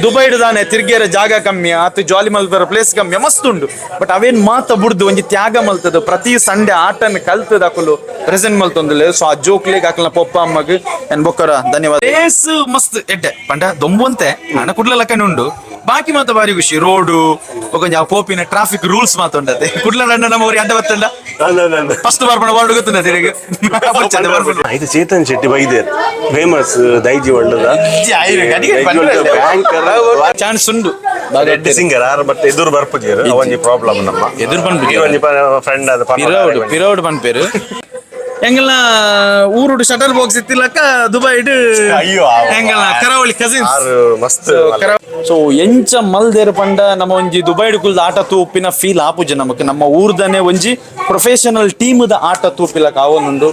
Dubai ದಾನೆ ತಿರ್ಗೇರ ಜಾಗ ಕಮ್ಮಿ ಆತು ಜಾಲಿ ಮಲ್ಪರ ಪ್ಲೇಸ್ ಕಮ್ಮಿ ಮಸ್ತ್ ಉಂಡು ಬಟ್ ಅವೇನ್ ಮಾತ ಬುಡ್ದು ಒಂಜಿ ತ್ಯಾಗ ಮಲ್ತದ ಪ್ರತಿ ಸಂಡೆ ಆಟನ ಕಲ್ತದ ಅಕುಲು ಪ್ರೆಸೆಂಟ್ ಮಲ್ತೊಂದಿಲ್ಲ ಸೊ ಆ ಜೋಕ್ಲಿಗೆ ಅಕಲ್ನ ಪೊಪ್ಪ ಅಮ್ಮಗ್ ಏನ್ ಬೊಕ್ಕರ ಧನ್ಯವಾದ ಪ್ಲೇಸ್ ಮಸ್ತ್ ಎಡ್ಡೆ ಪಂಡ ದೊಂಬಂತೆ ಹಣ ಕುಡ್ಲ ಲಕ್ಕನೆ ಉಂಡು ಬಾಕಿ ಮಾತ ಬಾರಿ ಖುಷಿ ರೋಡು ಒಂಜ ಪೋಪಿನ ಟ್ರಾಫಿಕ್ ರೂಲ್ಸ್ ಮಾತುಂಡತೆ ಕುಡ್ಲ ನಮ್ಮ ಊರಿಗೆ ಅಡ್ಡ ಬತ್ತಂಡ ಫಸ್ಟ್ ಬರ್ಪಣ ವರ್ಡ್ ಗೊತ್ತುಂಡ ತಿರುಗಿ ಇದು ಚೇತನ್ ಶೆಟ್ಟಿ ಬೈದೇರ್ ಫೇಮಸ್ ದೈಜಿ ವರ್ಲ್ಡ್ ಚಾನ್ಸ್ ಉಂಡು ಸಿಂಗರ್ ಆರ್ ಬಟ್ ಎದುರು ಬರ್ಪುಜೇರು ಒಂಜಿ ಪ್ರಾಬ್ಲಮ್ ನಮ್ಮ ಎದುರು ಬಂದ್ಬಿಟ್ಟು ಫ್ರೆಂಡ್ ಅದು ಪಿರೌಡ್ ಬಂದ್ಪೇರು ಎಂಗಲ್ನ ಊರುಡು ಶಟಲ್ ಬಾಕ್ಸ್ ಇತ್ತಿಲ್ಲಕ್ಕ ದುಬೈಡ್ ಎಂಗಲ್ನ ಕರಾವಳಿ ಕಸಿನ್ಸ್ ಮಸ್ತ್ ಸೊ ಎಂಚ ಮಲ್ದೇರ್ ಪಂಡ ನಮ್ಮ ಒಂಜಿ ದುಬೈಡ್ ಕುಲ್ದ ಆಟ ತೂಪಿನ ಫೀಲ್ ಆಪುಜ ನಮಕ್ ನಮ್ಮ ಊರ್ದನೆ ಒಂಜಿ ಪ್ರೊಫೆಷನಲ್ ಟೀಮ್ ದ ಆಟ ತೂಪಿಲಕ ಆವೊಂದುಂಡು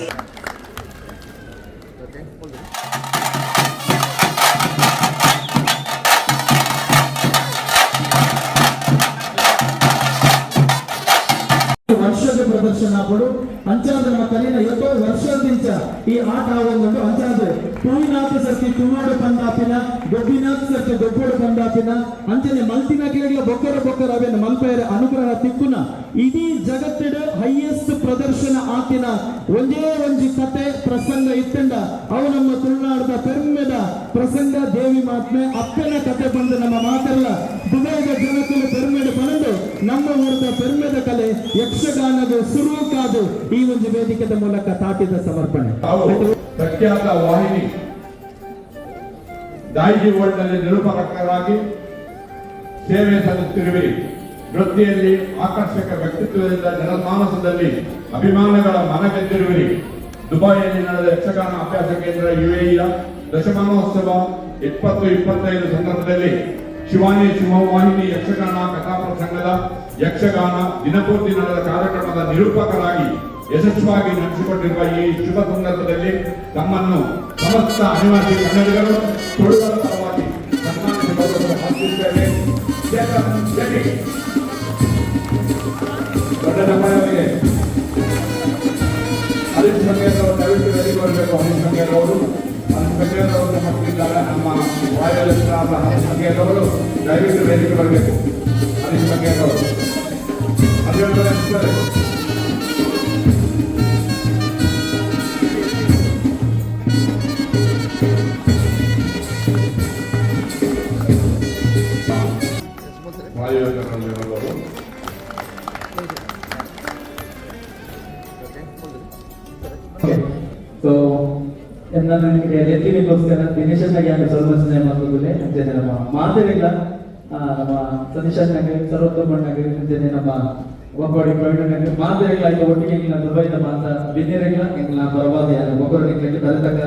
ವರ್ಷದ ಪ್ರದರ್ಶನ ಪಡು ಅಂಚಾದ ನಮ್ಮ ಕಲಿನ ಎಷ್ಟೋ ವರ್ಷದಿಂದ ಈ ಆಟ ಆವೊಂದುಂಡು ಅಂಚಾದ ತೂಯಿನಾಥ ಸರ್ತಿ ತುಮಾಡು ಪಂದಾಪಿನ ಗೊಬ್ಬಿನಾಥ ಸರ್ತಿ ಗೊಬ್ಬಡು ಪಂದಾಪಿನ ಅಂಚನೆ ಮಲ್ತಿನ ಗಿಡಗಳ ಬೊಕ್ಕರ ಅವೇನು ಮಲ್ಪೇರ ಅನುಗ್ರಹ ತಿಕ್ಕುನ ಇಡೀ ಜಗತ್ತಿನ ಹೈಯೆಸ್ಟ್ ಪ್ರದರ್ಶನ ಆತಿನ ಒಂದೇ ಒಂಜಿ ಕತೆ ಪ್ರಸಂಗ ಇತ್ತಂಡ ಅವು ನಮ್ಮ ತುಳುನಾಡದ ಪೆರ್ಮೆದ ಪ್ರಸಂಗ ದೇವಿ ಮಾತ್ಮೆ ಅಪ್ಪನ ಕತೆ ಬಂದು ನಮ್ಮ ಮಾತೆಲ್ಲ ದುಬೈದ ಜನಕಲು ಪೆರ್ಮೆದ ಪಣದು ನಮ್ಮ ಊರದ ಪೆರ್ಮೆದ ಕಲೆ ಯಕ್ಷಗಾನದ ಸುರೂಕಾದು ಈ ಒಂದು ವೇದಿಕೆಯ ಮೂಲಕ ತಾಟಿದ ಸಮರ್ಪಣೆ ಪ್ರಖ್ಯಾತ ವಾಹಿನಿ ಡೈಜಿವರ್ಲ್ಡ್ ನಲ್ಲಿ ನಿರೂಪಕರಾಗಿ ಸೇವೆ ಸಲ್ಲಿಸುತ್ತಿರುವಿರಿ. ವೃತ್ತಿಯಲ್ಲಿ ಆಕರ್ಷಕ ವ್ಯಕ್ತಿತ್ವದಿಂದ ಜನಮಾನಸದಲ್ಲಿ ಅಭಿಮಾನಗಳ ಮನ ಗೆದ್ದಿರುವಿರಿ. ದುಬೈಯಲ್ಲಿ ನಡೆದ ಯಕ್ಷಗಾನ ಅಭ್ಯಾಸ ಕೇಂದ್ರ ಯುಎಇಯ ದಶಮಾನೋತ್ಸವ 2025 ಸಂದರ್ಭದಲ್ಲಿ ಶಿವಾನಿ ಶಿವವಾಹಿನಿ ಯಕ್ಷಗಾನ ಕಥಾಪ್ರಸಂಗದ ಯಕ್ಷಗಾನ ದಿನಪೂರ್ತಿ ನಡೆದ ಕಾರ್ಯಕ್ರಮದ ನಿರೂಪಕರಾಗಿ ಯಶಸ್ವಿಯಾಗಿ ನಡೆಸಿಕೊಂಡಿರುವ ಈ ಶುಭ ಸಂದರ್ಭದಲ್ಲಿ ತಮ್ಮನ್ನು ಸಮಸ್ತ ಅನಿವಾಸಿ ಕನ್ನಡಿಗರು ತುಳುವರ ಪರವಾಗಿ ಸನ್ಮಾನಿಸಿಕೊಳ್ಳುತ್ತೇವೆ. ಚೇತನ್ ಶೆಟ್ಟಿ ದೊಡ್ಡ ನಮ್ಮವರಿಗೆ ಹರೀಶ್ ಸಂಗೇತ್ ಅವರು ದಯವಿಟ್ಟು ವೇದಿಕೆ ಬರಬೇಕು. ಹರೀಶ್ ಸಂಗೇತ್ ಅವರು ಮಕ್ಕಳಿದ್ದಾರೆ. ನಮ್ಮ ವಾಯುಲಕ್ಷಣಾದ ಹರೀಶ್ ಸಂಗೇತ್ ಅವರು ದಯವಿಟ್ಟು ವೇದಿಕೆ ಬರಬೇಕು. ಹರೀಶ್ ಸಂಗೇತ್ ಅವರು ಅಭಿನಂದನೆ. ಸೊ ನಾನು ನಿಮಗೆ ಎತ್ತಿನಿಗೋಸ್ಕರ ದಿನೇಶನ್ನಾಗಿ ಯಾರು ಸರ್ವಸ್ನೇ ಮಾಡೋದಿಲ್ಲ ಅಂಜನೆ ನಮ್ಮ ಮಾತೇನಿಲ್ಲ ನಮ್ಮ ಸತೀಶನ್ನಾಗಿ ಸರ್ವೋತ್ತಮಣ್ಣಾಗಿ ಅಂಜನೆ ನಮ್ಮ ಒಬ್ಬಡಿ ಪ್ರವೀಣನಾಗಿ ಮಾತೇನಿಲ್ಲ ಈಗ ಒಟ್ಟಿಗೆ ಇಲ್ಲ ದುಬೈದ ಮಾತ ಬಿನ್ನಿರಲ್ಲ ಇಂಗ್ಲ ಬರವಾದ ಯಾರು ಒಬ್ಬರಿಗೆ ಬರತಕ್ಕ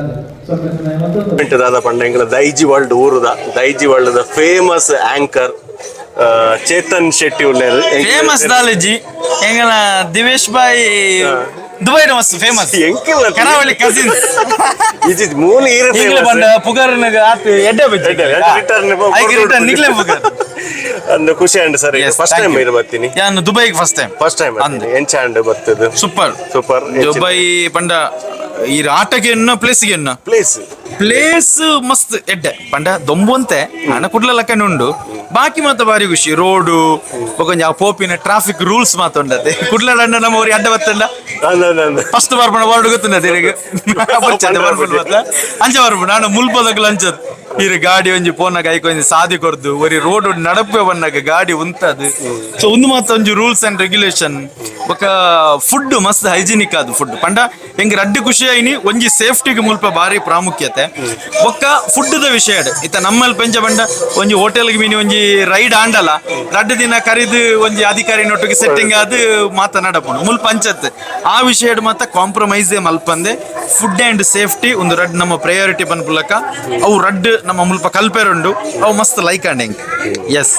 ಸ್ವಲ್ಪ ಮತ್ತೊಂದು ದಾದ ಪಂಡ ದೈಜಿ ವರ್ಲ್ಡ್ ಊರುದ Daijiworld famous anchor Chetan Shetty ಉಳ್ಳೇರು ಫೇಮಸ್ ದಾಲಜಿ ಎಂಗಲ ದಿವೇಶ್ ಬಾಯ್ ದುಬೈ ಮಸ್ತ್ ಫೇಮಸ್ ಕರಾವಳಿ ಕಸಿನ್ಸ್ ಇದು ಮೂಲ ಈಗಲೇ ಬಂದ ಪುಗಾರನಗ ಆತ ಎಡ್ಡೆ ಬಿದ್ದ ರಿಟರ್ನ್ ನಿಕ್ಲೆ ಪುಗಾರ ಅಂದ ಖುಷಿ ಅಂಡ್ ಸರ್ ಫಸ್ಟ್ ಟೈಮ್ ಇರ ಬರ್ತೀನಿ ನಾನು ದುಬೈಗೆ ಫಸ್ಟ್ ಟೈಮ್ ಅಂದ ಎಂಚ ಅಂಡ್ ಬರ್ತದೆ ಸೂಪರ್ ದುಬೈ ಪಂಡ ಈ ಆಟಕ್ಕೆ ಎನ್ನ ಪ್ಲೇಸ್ಗೆ ಎನ್ನ ಪ್ಲೇಸ್ ಮಸ್ತ್ ಎಡ್ಡೆ ಪಂಡ ದೊಂಬಂತೆ ಹಣ ಕುಡ್ಲ ಲಕ್ಕನೆ ಉಂಡು ಬಾಕಿ ಮಾತ ಬಾರಿ ಖುಷಿ ರೋಡು ಒಂಜ ಪೋಪಿನ ಟ್ರಾಫಿಕ್ ರೂಲ್ಸ್ ಮಾತುಂಡತೆ ಕುಡ್ಲ ನಮ್ಮ ಊರಿಗೆ ಅಡ್ಡ ಬತ್ತಂಡ ಫಸ್ಟ್ ಬರ್ಪಣ ವರ್ಡ್ ಗೊತ್ತುಂಡ ತಿರುಗಿ ಅಂಚ ಬರ್ಪಣ ನಾನು ಮುಲ್ಪದಕ್ಲ ಅಂಚದ್ ಈ ಗಾಡಿ ಒಂಜಿ ಪೋನಾಗ ಐಕೊಂಜಿ ಸಾದಿ ಕೊರ್ದು ಒರಿ ರೋಡ್ ನಡಪೆ ಬನ್ನಾಗ ಗಾಡಿ ಉಂತದು ಸೊ ಒಂದು ಮಾತ ಒಂಜಿ ರೂಲ್ಸ್ ಅಂಡ್ ರೆಗ್ಯುಲೇಷನ್ ಬೊಕ ಫುಡ್ ಮಸ್ತ್ ಹೈಜಿನಿಕ್ ಆದ್ ಫುಡ್ ಪಂಡ ಹೆಂಗ್ ರಡ್ಡು ಖುಷಿ ಆಯ್ನಿ ಒಂಜಿ ಸೇಫ್ಟಿಗೆ ಮುಲ್ಪ ಬಾರಿ ಪ್ರಾಮುಖ್ಯತೆ ಬೊಕ್ಕ ಫುಡ್ ದ ವಿಷಯ ಇತ್ತ ನಮ್ಮಲ್ಲಿ ಪಂಚ ಬಂಡ ಒಂಜಿ ಹೋಟೆಲ್ಗೆ ಮೀನಿ ಒಂಜಿ ರೈಡ್ ಆಂಡಲ ರಡ್ಡು ದಿನ ಕರಿದು ಒಂಜಿ ಅಧಿಕಾರಿನೊಟ್ಟಿಗೆ ಸೆಟ್ಟಿಂಗ್ ಆದ್ ಮಾತನಾಡಪುಂಡು ಮುಲ್ಪ ಅಂಚತ್ ಆ ವಿಷಯ ಮಾತ ಕಾಂಪ್ರಮೈಸ್ ಮಲ್ಪಂದೆ ಫುಡ್ ಅಂಡ್ ಸೇಫ್ಟಿ ಒಂದು ರಡ್ ನಮ್ಮ ಪ್ರಯಾರಿಟಿ ಪನ್ಪುಲಕ ಅವು ರಡ್ ನಮ್ಮ ಮುಲ್ಪ ಕಲ್ಪೆರುಂಡು ಅವು ಮಸ್ತ್ ಲೈಕ್ ಅಂಡ್ ಹೆಂಗ್ ಎಸ್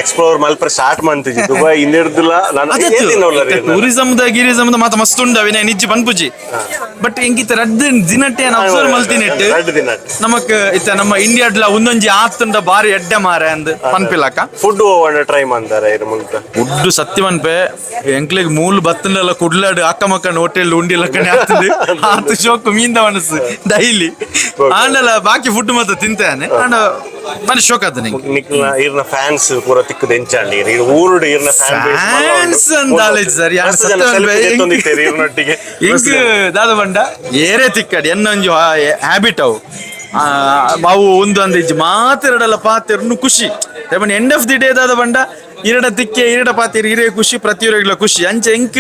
ಎಕ್ಸ್ಪ್ಲೋರ್ ಮಲ್ಪ ಸ್ಟಾರ್ಟ್ ಮಾಡ್ತೀವಿ ದುಬೈ ಇನ್ನಿರ್ದಿಲ್ಲ ಟೂರಿಸಮ್ ಗಿರಿಸಮ್ ಮಾತ ಮಸ್ತ್ ಉಂಡು ಅವಿನ ನಿಜ್ಜಿ ಪನ್ಪುಜಿ ಬಟ್ ಹೆಂಗಿತ್ತ ರಡ್ ದಿನಟ್ಟೆ ಅಬ್ಸರ್ವ್ ಮಲ್ತಿನೆಟ್ ನಮಕ್ ಇತ್ತ ನಮ್ಮ ಇಂಡಿಯಾಡ್ಲ ಒಂದೊಂಜಿ ಆತುಂಡ ಬಾರಿ ಎಡ್ಡೆ ಮಾರೆ ಅಂದ್ ಪನ್ಪಿಲಕ್ಕ ಫುಡ್ ಟ್ರೈ ಮಾಡ್ತಾರೆ ಇದ್ರ ಮುಂದೆ ಫುಡ್ ಸತ್ಯ ಮನ್ಪೆ ಎಂಕ್ಲಿಗೆ ಮೂಲ ಬತ್ತನೆಲ್ಲ ಕುಡ್ಲಾಡು ಅಕ್ಕ ಮಕ್ಕನ ಹೋಟೆಲ್ ಉಂಡಿಲಕ್ಕನೆ ಆಗ್ತದೆ ಆತು ಶೋಕು ಮೀಂದ ಮನಸ್ಸು ಡೈಲಿ ಆಂಡಲ ಬಾಕಿ ಫುಡ್ ಮಾತ್ರ ತಿಂತಾನೆ ಆಂಡ ಮನಸ್ಸು ಶೋಕ್ ಆತ ಇರ್ನ ಫ್ಯಾನ್ಸ್ ಪೂರ ತಿಕ್ಕದ ಎಂಚಾಂಡಿ ಊರುಡು ಇರ್ನ ಫ್ಯಾನ್ಸ್ ಅಂದಾಲೇಜ್ ಸರ್ ಇರ್ನೊಟ್ಟಿಗೆ ಇಂಕ್ ದಾದ ಬಂಡ ಏರೇ ತಿಕ್ಕಡಿ ಎನ್ನೊಂಜು ಹ್ಯಾಬಿಟ್ ಅವು ಅವು ಒಂದು ಅಂದಿಜ್ಜಿ ಮಾತಿರಡಲ್ಲ ಪಾತಿರ್ನು ಖುಷಿ ಎಂಡ್ ಆಫ್ ದಿ ಡೇ ದಾದ ಬಂಡ ಇರಡ ತಿಕ್ಕೆ ಇರಡ ಪಾತಿರ್ ಹಿರೇ ಖುಷಿ ಪ್ರತಿಯೊರಿಗ್ಲ ಖುಷಿ ಅಂಚೆ ಎಂಕ್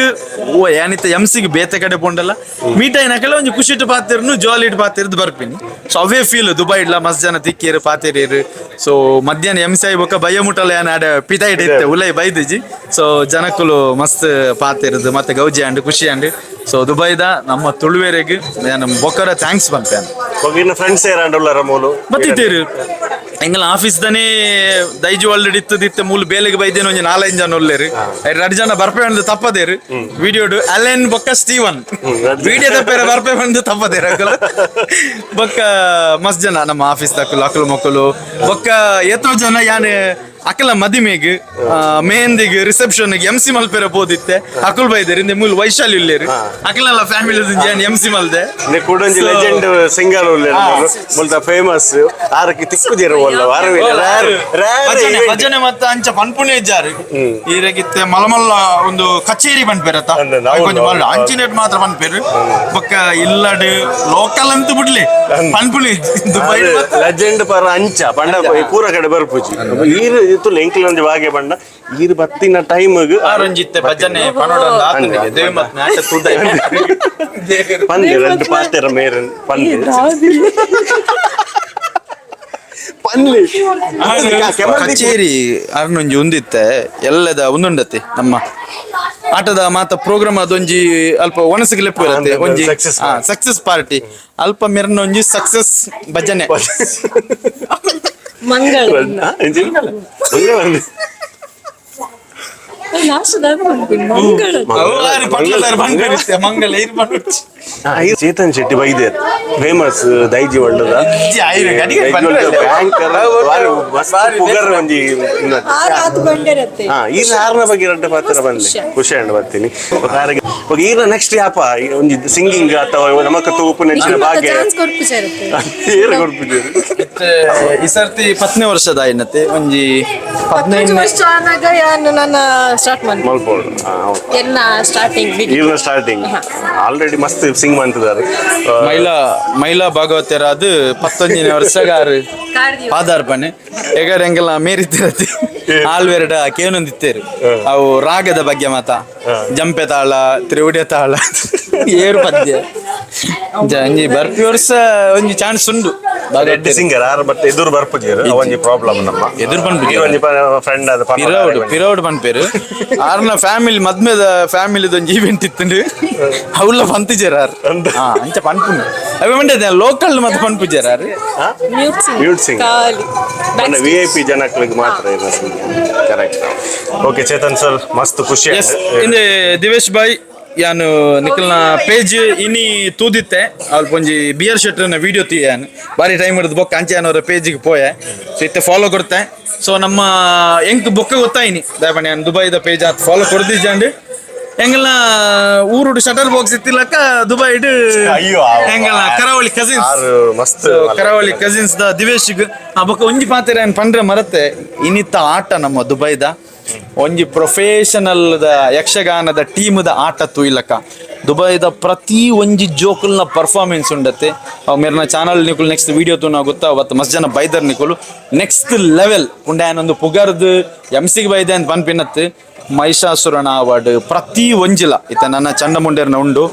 ಓ ಏನಿತ್ತ ಎಂಸಿಗೆ ಬೇತೆ ಕಡೆ ಪೋಂಡಲ್ಲ ಮೀಟಾಯಿನಕೆಲ್ಲ ಒಂಜಿ ಖುಷಿ ಇಟ್ಟು ಪಾತಿರ್ನು ಜಾಲಿ ಇಟ್ಟು ಪಾತಿರ್ದು ಬರ್ಪಿನಿ ಸೊ ಅವೇ ಫೀಲ್ ದುಬೈ ಇಡ್ಲ ಮಸ್ತ್ ಜನ ತಿಕ್ಕೇರು ಪಾತಿರೇರು ಸೊ ಮಧ್ಯಾಹ್ನ ಎಂಸಿ ಆಯ್ ಬೊಕ್ಕ ಬಯ್ಯ ಮುಟ್ಟಲ್ಲ ಏನ್ ಆಡ ಪಿತ ಇಟ್ಟಿತ್ತೆ ಉಲೈ ಬೈದಿಜಿ ಸೊ ಜನಕ್ಕಲು ಮಸ್ತ್ ಪಾತಿರ್ದು ಮತ್ತೆ ಗೌಜಿ ಅಂಡ್ ಖುಷಿ ಅಂಡ್ ಸೊ ದುಬೈದ ನಮ್ಮ ತುಳುವೇರೆಗ್ ನಾನು ಬೊಕ್ಕರ ಥ್ಯಾಂಕ್ಸ್ ಬಂಪೇನು ಫ್ರೆಂಡ್ಸ್ ಬತ್ತಿತ್ತೇರು ಎಂಗಲ ಆಫೀಸ್ ದನೇ ದೈಜಿ ವರ್ಲ್ಡ್ ಇತ್ತು ಮೂಲ ಬೇಲೆಗೆ ಬೈದೇನು ಒಂಜಿ 4-5 ಜನ ಒಲ್ಲೇರು 2 ಜನ ಬರ್ಪೆ ಬಂದು ತಪ್ಪದೇರು ವಿಡಿಯೋಡು ಅಲೆನ್ ಬೊಕ್ಕ ಸ್ಟೀವನ್ ವಿಡಿಯೋ ತಪ್ಪೇರ ಬರ್ಪೆ ಬಂದು ತಪ್ಪದೇರು ಬೊಕ್ಕ ಮಸ್ತ್ ಜನ ನಮ್ಮ ಆಫೀಸ್ ತಕ್ಕಲು ಅಕ್ಕಲು ಮಕ್ಕಳು ಬೊಕ್ಕ ಎತ್ತೋ ಜನ ಯಾನ್ ಅಕಲ ಮದಿಮೆಗ್ ಮೆಹಂದಿಗ್ ರಿಸೆಪ್ಷನ್ MC ಮಲ್ಪೆರ ಬೋದಿತ್ತೆ ಅಕುಲ್ ಬೈದೇರು ಇಂದೆ ಮೂಲ ವೈಶಾಲಿ ಉಲ್ಲೇರು ಅಕಲೆಲ್ಲ ಫ್ಯಾಮಿಲಿ MC ಮಲ್ದೆ ಕೂಡೊಂಜಿ ಲೆಜೆಂಡ್ ಸಿಂಗರ್ ಉಲ್ಲೇರು ಫೇಮಸ್ ಆರಕ್ಕೆ ತಿಕ್ಕುದಿರು ಭಜನೆ ಮತ್ತೆ ಅಂಚ ಪನ್ಪುಣೆ ಇದ್ದಾರೆ ಈರಗಿತ್ತೆ ಮಲಮಲ್ಲ ಒಂದು ಕಚೇರಿ ಪನ್ಪೇರತ್ತ ಅಂಚಿನೇಟ್ ಮಾತ್ರ ಪನ್ಪೇರು ಬೊಕ್ಕ ಇಲ್ಲಡ್ ಲೋಕಲ್ ಅಂತ ಬಿಡ್ಲಿ ಪನ್ಪುಣೆ ದುಬೈ ಲೆಜೆಂಡ್ ಪರ ಅಂಚ ಪಂಡ ಪೂರ ಕಡೆ ಬರ್ಪುಜಿ ಈರು ಇತ್ತು ಲೆಂಕ್ಲಿ ಒಂಜಿ ಬಾಗೆ ಪಂಡ ಈರು ಬತ್ತಿನ ಟೈಮ್ಗ್ ಆರಂಜಿತ್ತೆ ಭಜನೆ ಪನೋಡಂದ ಆತನಿಗೆ ದೇವಮತ್ ನಾಟ ತುದೈ ಪಂದೆ ರೆಡ್ ಪಾತೆರ ಮೇರನ್ ಪಂದೆ ಕಚೇರಿ ಅರ್ನೊಂಜಿ ಒಂದಿತ್ತೆ ಎಲ್ಲದ ಒಂದುಂಡತೆ ನಮ್ಮ ಆಟದ ಮಾತ ಪ್ರೋಗ್ರಾಮ್ ಅದೊಂಜಿ ಅಲ್ಪ ಒಣಸಿಗೆ ಲೆಪ್ಪು ಇರತ್ತೆ ಒಂಜಿ ಸಕ್ಸಸ್ ಪಾರ್ಟಿ ಅಲ್ಪ ಮೆರ್ನೊಂಜಿ ಸಕ್ಸಸ್ ಭಜನೆ ಚೇತನ್ ಶೆಟ್ಟಿ ಬೈದೇರ್ ಫೇಮಸ್ ದೈಜಿವರ್ಲ್ಡ್ ಈ ಸಾರನ ಬಗ್ಗೆ 2 ಪಾತ್ರ ಬಂದೆ ಖುಷಿ ಅಂಡ್ ಬರ್ತೀನಿ ಈಗ ನೆಕ್ಸ್ಟ್ ಯಾಪ ಒಂಜಿ ಸಿಂಗಿಂಗ್ ಅಥವಾ ನಮಕ ತೂಪು ನೆಚ್ಚಿನ ಭಾಗ್ಯ ಏರು ಕೊಡ್ಪಿದ್ದೀರಿ ಈ ಸರ್ತಿ 10ನೇ ವರ್ಷದ ಆಯ್ನತೆ ಒಂಜಿ 15 ವರ್ಷ ಆನಾಗ ನನ್ನ ಸ್ಟಾರ್ಟ್ ಮಲ್ಪೋಡು ಸ್ಟಾರ್ಟಿಂಗ್ ಆಲ್ರೆಡಿ ಮಸ್ತ್ ಸಿಂಗ್ ಮಾಡ್ತಿದ್ದಾರೆ ಮಹಿಳಾ ಭಾಗವತರ ಅದು 11ನೇ ವರ್ಷಗಾರು ಪಾದಾರ್ಪಣೆ ಎಗಾರ ಹೆಂಗೆಲ್ಲ ಮೇರಿತಿರತ್ತೆ ಆಲ್ವೆರಡ ಕೇನೊಂದಿತ್ತೇರು ಅವು ರಾಗದ ಬಗ್ಗೆ ಮಾತ ಜಂಪೆ ತಾಳ ತ್ರಿವುಡೆ ತಾಳ ಏರು ಪದ್ಯ ಒಂಜಿ ಬರ್ಪಿ ವರ್ಷ ಒಂಜಿ ಚಾನ್ಸ್ ಉಂಡು ಸಿಂಗರ್ ಮತ್ತೆ ಎದುರು ಬರ್ಪುಜೇರು ಒಂಜಿ ಪ್ರಾಬ್ಲಮ್ ನಮ್ಮ ಎದುರು ಪನ್ಪು ಒಂಜಿ ಫ್ರೆಂಡ್ ಅದು ಪಿರೌಡ್ ಪನ್ಪೇರು ಆರ್ನ ಫ್ಯಾಮಿಲಿ ಮದ್ಮೆದ ಫ್ಯಾಮಿಲಿದ ಒಂಜಿ ಈವೆಂಟ್ ಇತ್ತುಂಡು ಅವ್ಲ ಪಂತಿಜೇರಾರ್ ಅಂಚ ಪನ್ಪುಂಡು ಅವೆ ಮಂಡೆ ಲೋಕಲ್ ಮತ್ತೆ ಪನ್ಪುಜೇರಾರ್ ಮ್ಯೂಟ್ ಸಿಂಗ್ VIP ಜನಕ್ಲಿಗೆ ಮಾತ್ರ ಕರೆಕ್ಟ್ ಓಕೆ ಚೇತನ್ ಸರ್ ಮಸ್ತ್ ಖುಷಿ ಇಂದೆ ದಿವೇಶ್ ಬಾಯ್ ಯಾನು ನಿಖಲ್ನ ಪೇಜ್ ಇನಿ ತೂದಿತ್ತೆ ಅಲ್ಪ ಒಂಜಿ ಬಿಯರ್ ಶೆಟ್ರನ್ನ ವಿಡಿಯೋ ತೀಯಾನು ಬಾರಿ ಟೈಮ್ ಹಿಡಿದು ಬೊಕ್ಕ ಅಂಚೆ ಅವರ ಪೇಜಿಗೆ ಪೋಯೆ ಸೊ ಇತ್ತೆ ಫಾಲೋ ಕೊಡ್ತೆ ಸೊ ನಮ್ಮ ಎಂಕ್ ಬೊಕ್ಕ ಗೊತ್ತಾಯಿನಿ ದಯಪಣಿ ನಾನು ದುಬೈದ ಪೇಜ್ ಆತ್ ಫಾಲೋ ಕೊಡ್ದಿದ್ದೆ ಎಂಗಲ್ಲ ಊರುಡು ಶಟರ್ ಬಾಕ್ಸ್ ಇತ್ತಿಲ್ಲಕ್ಕ ದುಬೈ ಎಂಗಲ್ಲ ಕರಾವಳಿ ಕಸಿನ್ಸ್ ಮಸ್ತ್ ಕರಾವಳಿ ಕಸಿನ್ಸ್ ದ ದಿವೇಶಿಗ್ ಆ ಬೊಕ್ಕ ಒಂಜಿ ಪಾತೆರ ಏನ್ ಪಂಡ್ರೆ ಮರತ್ತೆ ಇನ್ನಿತ್ತ ಆಟ ನಮ್ಮ ದುಬೈದ ಒಂಜಿ ಪ್ರೊಫೆಷನಲ್ ದ ಯಕ್ಷಗಾನದ ಟೀಮ್ದ ಆಟ ತೂಯಿಲಕ್ಕ ದುಬೈದ ಪ್ರತಿ ಒಂಜಿ ಜೋಕುಲ್ನ ಪರ್ಫಾರ್ಮೆನ್ಸ್ ಉಂಡತ್ತೆ ಅವು ಮೇರ್ನ ಚಾನಲ್ ನಿಕುಲು ನೆಕ್ಸ್ಟ್ ವಿಡಿಯೋ ತೂನ ಗೊತ್ತಾ ಅವತ್ತು ಮಸ್ತ್ ಜನ ಬೈದರ್ ನಿಕುಲು ನೆಕ್ಸ್ಟ್ ಲೆವೆಲ್ ಪುಂಡ್ಯಾನೊಂದು ಪುಗರ್ದು MC ಬೈದೆ ಅಂತ ಪನ್ಪಿನತ್ತು ಮಹಿಷಾಸುರನ ಅವಾರ್ಡ್ ಪ್ರತಿ ಒಂಜಿಲ ಇತ್ತ ನನ್ನ ಚಂಡಮುಂಡೇರ್ನ ಉಂಡು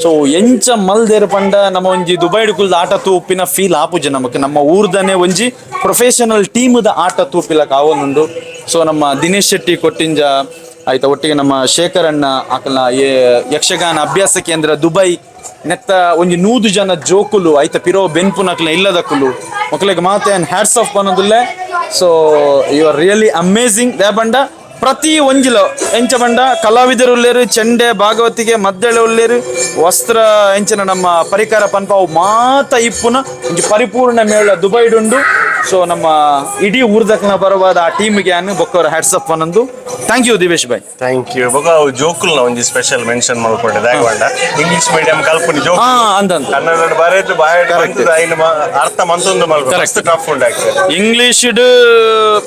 ಸೊ ಎಂಚ ಮಲ್ದೇರ್ ಪಂಡ ನಮ್ಮ ಒಂಜಿ ದುಬೈಡ್ ಕುಲ್ದ ಆಟ ತೂಪಿನ ಫೀಲ್ ಆಪುಜಿ ನಮಕ್ ನಮ್ಮ ಊರ್ದನೆ ಒಂಜಿ ಪ್ರೊಫೆಷನಲ್ ಟೀಮ್ದ ಆಟ ತೂಪಿಲಕ ಆವೊಂದುಂಡು ಸೊ ನಮ್ಮ ದಿನೇಶ್ ಶೆಟ್ಟಿ ಕೊಟ್ಟಿಂಜ ಆಯ್ತಾ ಒಟ್ಟಿಗೆ ನಮ್ಮ ಶೇಖರ್ ಅಣ್ಣ ಆಕಲ್ನ ಯಕ್ಷಗಾನ ಅಭ್ಯಾಸ ಕೇಂದ್ರ ದುಬೈ ನೆತ್ತ ಒಂಜಿ 100 ಜನ ಜೋಕುಲು ಆಯ್ತಾ ಪಿರೋ ಬೆನ್ಪುನಕ್ಲ ಇಲ್ಲದಕ್ಕುಲು ಮಕ್ಳಿಗೆ ಮಾತೆ ಹ್ಯಾಟ್ಸ್ ಆಫ್ ಅನ್ನೋದಿಲ್ಲ so you are really amazing ದೇ ಬಂಡ ಪ್ರತಿ ಒಂಜಿಲ ಎಂಚ ಬಂಡ ಕಲಾವಿದರು ಉಳ್ಳೇರು ಚೆಂಡೆ ಭಾಗವತಿಗೆ ಮದ್ದಳೆ ಉಳ್ಳೇರು ವಸ್ತ್ರ ಎಂಚಿನ ನಮ್ಮ ಪರಿಕರ ಪನ್ಪಾವು ಮಾತ ಇಪ್ಪುನ ಒಂಜಿ ಪರಿಪೂರ್ಣ ಮೇಳ ದುಬೈಡುಂಡು ಸೊ ನಮ್ಮ ಇಡೀ ಊರ್ದಕ್ನ ಬರವಾದ ಆ ಟೀಮ್ಗೆ ಅನ್ನು ಬೊಕ್ಕವರ ಹ್ಯಾಟ್ಸ್ ಅಪ್ ಅನ್ನೊಂದು. Thank you Divesh bhai. Thank you. ಬೊಕ ಅವು ಜೋಕುಲ್ನ ಒಂಜಿ ಸ್ಪೆಷಲ್ ಮೆನ್ಷನ್ ಮಾಡ್ಕೊಂಡೆ ದಾಯವಾಂಡ ಇಂಗ್ಲಿಷ್ ಮೀಡಿಯಂ ಕಲ್ಪನೆ ಜೋಕ್ ಅಂದಂತ ಕನ್ನಡ ಬರೆದು ಬಾಯ್ ಅರ್ಥ ಮಂತೊಂದು ಮಲ್ಪು ಟಫ್ ಉಂಡು ಇಂಗ್ಲಿಷ್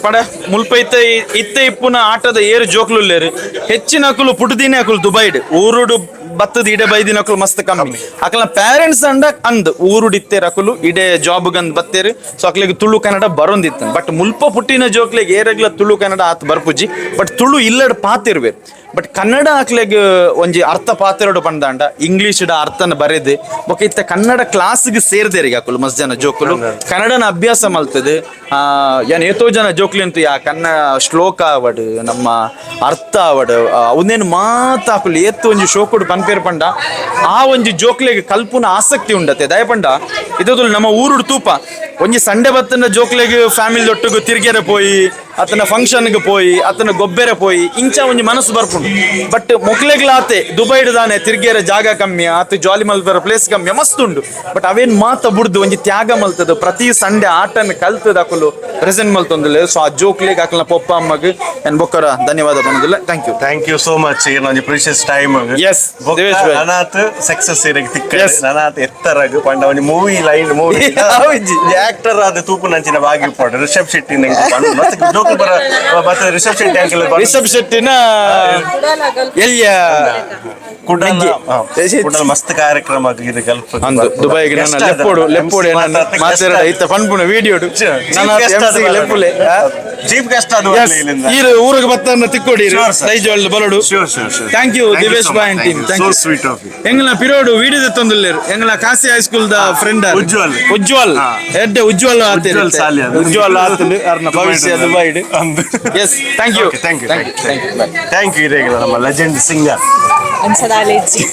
ಪಡ ಮುಲ್ಪೈತ ಇತ್ತೆ ಇಪ್ಪುನ ಆಟದ ಏರು ಜೋಕ್ಲುಲ್ಲೇರು ಹೆಚ್ಚಿನ ಅಕುಲು ಪುಟದಿನೇ ಅಕುಲು ದುಬೈಡ್ ಊರುಡು ಬತ್ತದ ಇಡೆ ಬೈದಿನ ಅಕುಲು ಮಸ್ತ್ ಕಮ್ಮಿ ಅಕಲ್ನ ಪೇರೆಂಟ್ಸ್ ಅಂಡ ಅಂದ್ ಊರುಡಿತ್ತೇರ್ ಅಕುಲು ಇಡೆ ಜಾಬ್ ಗಂದ್ ಬತ್ತೇರು ಸೊ ಅಕ್ಲಿಗೆ ತುಳು ಕನ್ನಡ ಬರೋಂದಿತ್ತ ಬಟ್ ಮುಲ್ಪ ಪುಟ್ಟಿನ ಜೋಕ್ಲೆಗೆ ಏರಗ್ಲ ತುಳು ಕನ್ನಡ ಆತ್ ಬರ್ಪುಜಿ ಬಟ್ ತುಳು ಇಲ್ಲಡ್ ಪಾತಿರ್ವೆ ಬಟ್ ಕನ್ನಡ ಹಾಕ್ಲೆಗ್ ಒಂಜಿ ಅರ್ಥ ಪಾತಿರೋಡು ಪಂಡಾಂಡ ಇಂಗ್ಲಿಷ್ ಅರ್ಥನ ಬರೆದು ಬೊಕ ಇತ್ತ ಕನ್ನಡ ಕ್ಲಾಸ್ಗೆ ಸೇರ್ದೇರಿಗೆ ಹಾಕಲು ಮಸ್ತ್ ಜನ ಜೋಕುಲು ಕನ್ನಡನ ಅಭ್ಯಾಸ ಮಲ್ತದೆ. ಏನ್ ಏತೋ ಜನ ಜೋಕ್ಲಿ ಅಂತೂ ಯಾ ಕನ್ನಡ ಶ್ಲೋಕ ಅವಡ್ ನಮ್ಮ ಅರ್ಥ ಅವಡ್ ಅವನೇನು ಮಾತಾಕಲು ಏತ್ತು ಒಂಜಿ ಶೋಕುಡು ಪನ್ಪೇರ್ ಪಂಡ ಆ ಒಂಜಿ ಜೋಕ್ಲೆಗೆ ಕಲ್ಪುನ ಆಸಕ್ತಿ ಉಂಡತೆ ದಯಪಂಡ ಇದು ನಮ್ಮ ಊರುಡು ತೂಪ ಒಂಜಿ ಸಂಡೆ ಬತ್ತನ ಜೋಕ್ಲೆಗೆ ಫ್ಯಾಮಿಲಿ ಒಟ್ಟಿಗೆ ತಿರ್ಗೆರೆ ಪೋಯಿ ಅತನ ಫಂಕ್ಷನ್ಗೆ ಪೋಯಿ ಅತನ ಗೊಬ್ಬೆರೆ ಪೋಯಿ ಇಂಚ ಒಂಜಿ ಮನಸ್ಸು ಬರ್ಪುಂಡು ಬಟ್ ಮೊಕ್ಲೆಗ್ಲಾತೆ ದುಬೈಡ್ ದಾನೆ ತಿರ್ಗೆರೆ ಜಾಗ ಕಮ್ಮಿ ಆತ ಜಾಲಿ ಮಲ್ಪರ ಪ್ಲೇಸ್ ಕಮ್ಮಿ ಮಸ್ತ್ ಉಂಡು ಬಟ್ ಅವೇನ್ ಮಾತ ಬುಡ್ದು ಒಂಜಿ ತ್ಯಾಗ ಮಲ್ತದ ಪ್ರತಿ ಸಂಡೆ ಆಟನ ಕಲ್ತದ ಹಾಕಲು ಪ್ರೆಸೆಂಟ್ ಮಲ್ತೊಂದಿಲ್ಲ ಸೊ ಆ ಜೋಕ್ಲೆಗೆ ಹಾಕಲ ಪಪ್ಪ ಅಮ್ಮಗೆ ಏನ್ ಬೊಕ್ಕರ ಧನ್ಯವಾದ ಬನ್ನೋದಿಲ್ಲ. ಥ್ಯಾಂಕ್ ಯು ಸೋ ಮಚ್ ಒಂಜಿ ಪ್ರೀಶಿಯಸ್ ಟೈಮ್. ಎಸ್ ನನಾತ್ ಸಕ್ಸಸ್ ಇರಗೆ ತಿಕ್ಕ ನನಾತ್ ಎತ್ತರಗ್ ಪಂಡ ಒಂಜಿ ಮೂವಿ ಲೈನ್ ಮೂವಿ ಆಕ್ಟರ್ ಆದ ತೂಪು ನಂಚಿನ ಬಾಗಿ ಪಡ ರಿಷಬ್ ಶೆಟ್ಟಿ ಜೋಕು ಬರ ಮತ್ತೆ ರಿಷಬ್ ಶೆಟ್ಟಿ ಅಂಕಲ್ ರಿಷಬ್ ಶೆಟ್ಟಿನ ಎಲ್ಲಿಯ ಕುಡಲ್ ಮಸ್ತ್ ಕಾರ್ಯಕ್ರಮ ಆಗಿದೆ ಗಲ್ಫ್ ಅಂದು ದುಬೈಗೆ ನನ್ನ ಲೆಪ್ಪೋಡು ಮಾತಾಡ ಐತ ಪನ್ಪುನ ವಿಡಿಯೋ ಲೆಪ್ಪುಲೆ ಚೀಫ್ ಗೆಸ್ಟ್ ಅದು ಈರು ಊರಿಗೆ ಬತ್ತನ್ನ ತಿಕ್ಕೋಡಿ ದೈಜಿವರ್ಲ್ಡ್ ಬರೋಡು. Thank you Divesh bhai and team. Thank you. Sweet of you. ಎಂಗ್ಲ ಪಿರೋಡು ವಿಡಿಯೋ ದತ್ತೊಂದುಲ್ಲೇರು ಎಂಗ್ಲ ಕಾಸಿ ಹೈಸ್ಕೂಲ್ ದ ಫ್ರೆಂಡ್ ಉಜ್ವಲ್ ಎಡ್ಡೆ ಉಜ್ವಲ್ ಆತನು ಅರ್ನ ಭವಿಷ್ಯ ದುಬೈಡ್. Yes thank you. Thank you ಇರೇಗಿಲ್ಲ ನಮ್ಮ ಲೆಜೆಂಡ್ ಸಿಂಗರ್ ಅನ್ಸದಾಲೇಜಿ